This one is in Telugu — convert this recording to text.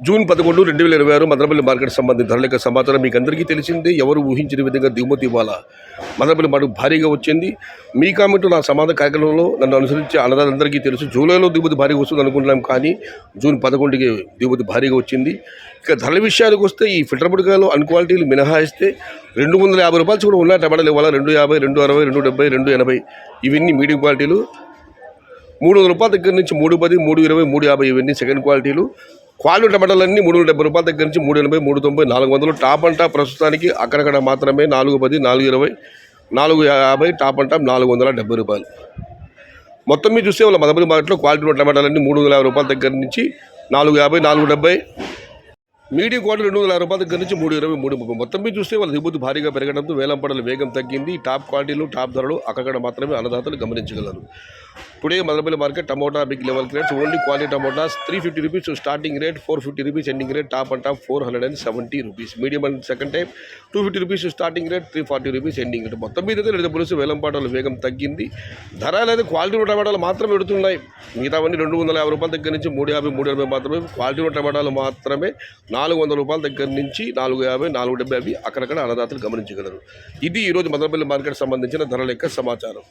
జూన్ 11, 2026 మదనపల్లి మార్కెట్ సంబంధించిన ధరల సమాచారం మీకు అందరికీ తెలిసిందే. ఎవరు ఊహించిన విధంగా దిగుమతి ఇవాళ మదనపల్లి మార్కెట్ భారీగా వచ్చింది. మీ కామెంట్ నా సమాధాన కార్యక్రమంలో నన్ను అనుసరించే అన్నదారులందరికీ తెలుసు. జూలైలో దిగుమతి భారీగా వస్తుంది అనుకుంటున్నాం, కానీ జూన్ 11కి దిగుమతి భారీగా వచ్చింది. ఇక ధరల విషయానికి వస్తే ఈ ఫిల్టర్ బుడకాయలు అన్క్వాలిటీలు మినహాయిస్తే 250 రూపాయలు కూడా ఉన్నాయి. టమాటాలు ఇవాళ 250, 260, 270, 280 ఇవన్నీ మీడియం క్వాలిటీలు. 300 రూపాయల దగ్గర నుంచి 310, 320, 350 ఇవన్నీ సెకండ్ క్వాలిటీలు. క్వాలిటీ టమాటాలన్నీ 370 రూపాయల దగ్గర నుంచి 380, 390, 400. టాప్ అండ్ టాప్ ప్రస్తుతానికి అక్కడక్కడ మాత్రమే 410, 420, 450. టాప్ అండ్ టాప్ 470 రూపాయలు. మొత్తం మీద చూస్తే వాళ్ళ మదనపల్లి మార్కెట్లో క్వాలిటీ టమాటాలన్నీ 350 రూపాయల దగ్గర నుంచి 450, 470. మీడియం క్వాలిటీ 250 రూపాయల దగ్గర నుంచి 320, 330. మొత్తం మీద చూస్తే వాళ్ళ దిగుబడి భారీగా పెరగడంతో వేలంపాటల వేగం తగ్గింది. టాప్ క్వాలిటీలు టాప్ ధరలు అక్కడ మాత్రమే అన్నదాతలు గమనించగలరు. Today Madanapalle market tomato big level rates only quality tomatoes 350 rupees starting rate, 450 rupees ending rate. Top and top 470 rupees. Medium and second type 250 rupees starting rate, 340 rupees ending rate. మొత్తం మీద అయితే పులుసు వేలంపాటల వేగం తగ్గింది. ధరలు అయితే క్వాలిటీ టమాటాలు మాత్రమే పెడుతున్నాయి. మిగతావన్నీ 250 రూపాయల దగ్గర నుంచి 350, 380 మాత్రమే. క్వాలిటీ టమాటాలు మాత్రమే 400 రూపాయల దగ్గర నుంచి 450, 470 అవి అక్కడక్కడ అన్నదాతలు గమనించగలరు. ఇది ఈరోజు మదనపల్లి మార్కెట్ సంబంధించిన ధరల యొక్క సమాచారం.